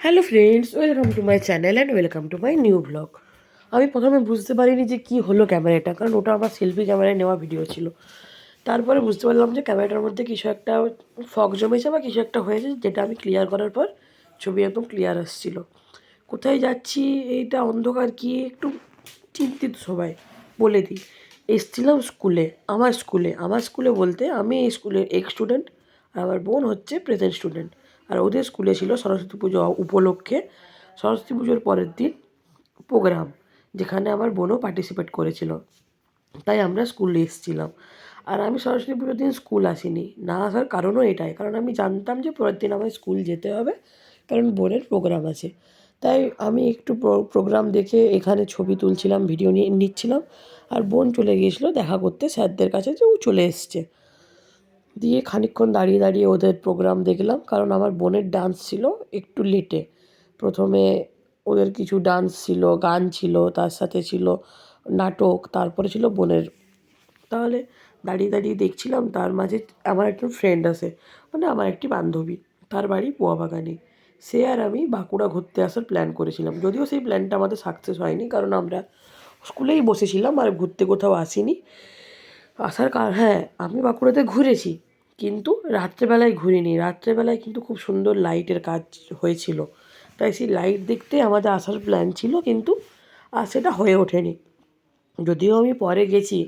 Hello friends, welcome to my channel and welcome to my new blog. আমি প্রথমে বুঝতে পারিনি যে কী হলো ক্যামেরাটা, কারণ ওটা আমার সেলফি ক্যামেরায় নেওয়া ভিডিও ছিল। তারপরে বুঝতে পারলাম যে ক্যামেরাটার মধ্যে কিছু একটা ফগ জমেছে বা কিছু একটা হয়েছে, যেটা আমি ক্লিয়ার করার পর ছবি একদম ক্লিয়ার আসছিল। কোথায় যাচ্ছি, এইটা অন্ধকার, কি একটু চিন্তিত সবাই বলে দিই। এসছিলাম আমার স্কুলে বলতে আমি এই স্কুলের এক্স স্টুডেন্ট, আর আমার বোন হচ্ছে প্রেজেন্ট স্টুডেন্ট। আর ওদের স্কুলে ছিল সরস্বতী পুজো উপলক্ষে সরস্বতী পুজোর পরের দিন প্রোগ্রাম, যেখানে আমার বোনও পার্টিসিপেট করেছিল। তাই আমরা স্কুলে এসেছিলাম। আর আমি সরস্বতী পুজোর দিন স্কুল আসিনি, না আসার কারণও এটাই, কারণ আমি জানতাম যে পরের দিন আমার স্কুল যেতে হবে, কারণ বোনের প্রোগ্রাম আছে। তাই আমি একটু প্রোগ্রাম দেখে এখানে ছবি তুলছিলাম, ভিডিও নিচ্ছিলাম। আর বোন চলে গিয়েছিলো দেখা করতে স্যারদের কাছে, যে ও চলে এসছে। দিয়ে খানিকক্ষণ দাঁড়িয়ে দাঁড়িয়ে ওদের প্রোগ্রাম দেখলাম, কারণ আমার বোনের ডান্স ছিল একটু লেটে। প্রথমে ওদের কিছু ডান্স ছিল, গান ছিল, তার সাথে ছিল নাটক, তারপরে ছিল বোনের। তাহলে দাঁড়িয়ে দাঁড়িয়ে দেখছিলাম, তার মাঝে আমার একজন ফ্রেন্ড আছে, মানে আমার একটি বান্ধবী, তার বাড়ি পোয়াবাগানে। সে আর আমি বাঁকুড়া ঘুরতে আসার প্ল্যান করেছিলাম, যদিও সেই প্ল্যানটা আমাদের সাকসেস হয়নি, কারণ আমরা স্কুলেই বসেছিলাম আর ঘুরতে কোথাও আসিনি। হ্যাঁ, আমি বাঁকুড়াতে ঘুরেছি, কিন্তু রাত্রেবেলায় ঘুরিনি। রাত্রেবেলায় কিন্তু খুব সুন্দর লাইটের কাজ হয়েছিল, তাই সেই লাইট দেখতে আমাদের আসার প্ল্যান ছিল, কিন্তু আর সেটা হয়ে ওঠেনি। যদিও আমি পরে গেছি,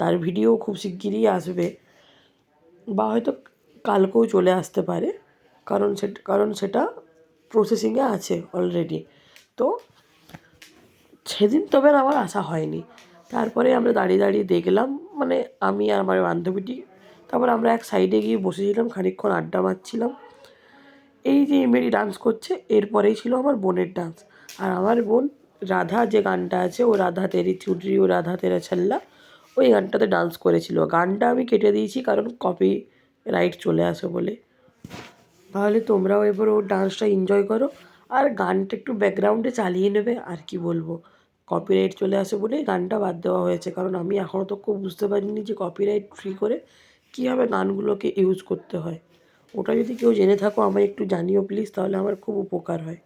তার ভিডিও খুব শিগগিরই আসবে, বা হয়তো কালকেও চলে আসতে পারে, কারণ সেটা প্রসেসিংয়ে আছে অলরেডি। তো সেদিন তবে আর আমার আসা হয়নি। তারপরে আমরা দাঁড়িয়ে দাঁড়িয়ে দেখলাম, মানে আমি আর আমার বান্ধবীটি। তারপর আমরা এক সাইডে গিয়ে বসেছিলাম, খানিকক্ষণ আড্ডা মারছিলাম। এই যে মেরি ডান্স করছে, এরপরেই ছিল আমার বোনের ডান্স। আর আমার বোন রাধা যে গানটা আছে, ও রাধা তেরি চুড়ি ও রাধা তেরা ছল্লা, ওই গানটাতে ডান্স করেছিল। গানটা আমি কেটে দিয়েছি, কারণ কপি রাইট চলে আসে বলে। তাহলে তোমরাও এবার ওর ডান্সটা এনজয় করো, আর গানটা একটু ব্যাকগ্রাউন্ডে চালিয়ে নেবে। আর কি বলবো, কপিরাইট চলে আসে বলেই গানটা বাদ দেওয়া হয়েছে, কারণ আমি এখনও তো খুব বুঝতে পারিনি যে কপিরাইট ফ্রি করে কীভাবে গানগুলোকে ইউজ করতে হয়। ওটা যদি কেউ জেনে থাকো আমায় একটু জানিও প্লিজ, তাহলে আমার খুব উপকার হয়।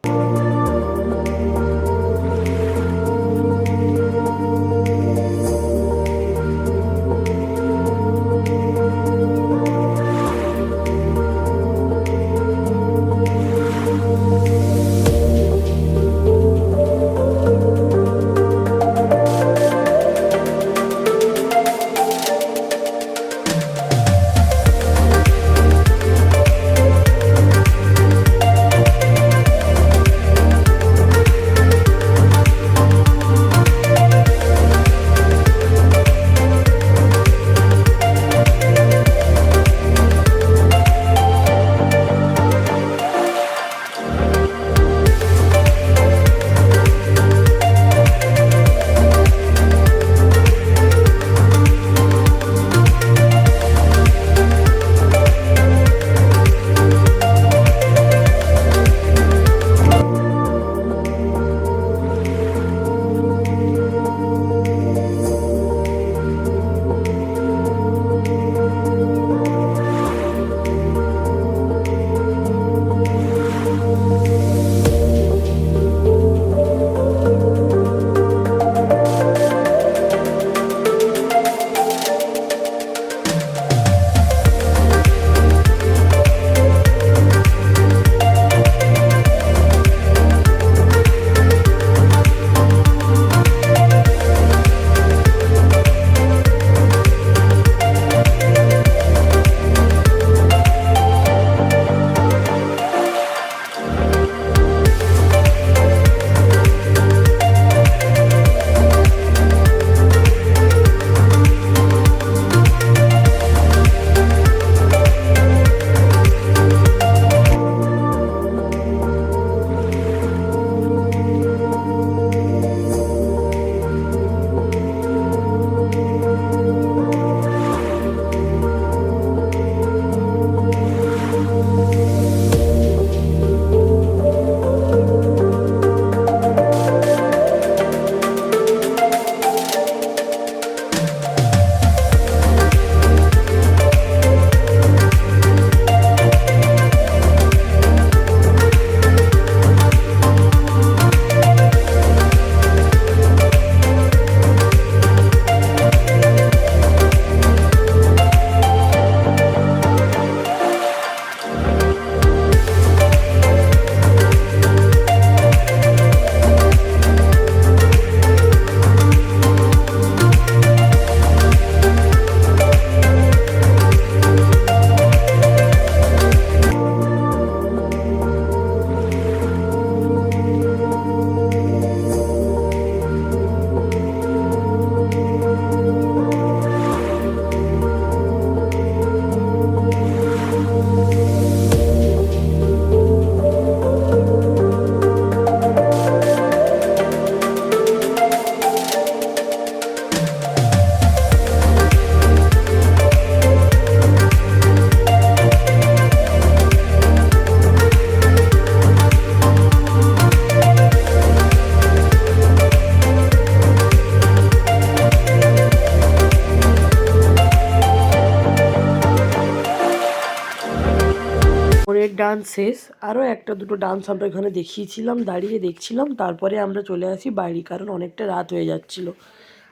ডান্স শেষ। আরও একটা দুটো ডান্স আমরা এখানে দেখিয়েছিলাম, দাঁড়িয়ে দেখছিলাম। তারপরে আমরা চলে আসি বাড়ি, কারণ অনেকটা রাত হয়ে যাচ্ছিলো।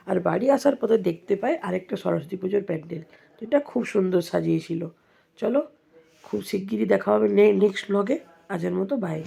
আর বাড়ি আসার পথে দেখতে পাই আরেকটা সরস্বতী পুজোর প্যান্ডেল, যেটা খুব সুন্দর সাজিয়েছিল। চলো, খুব শিগগিরই দেখা হবে নেক্সট ব্লগে। আজের মতো বাই।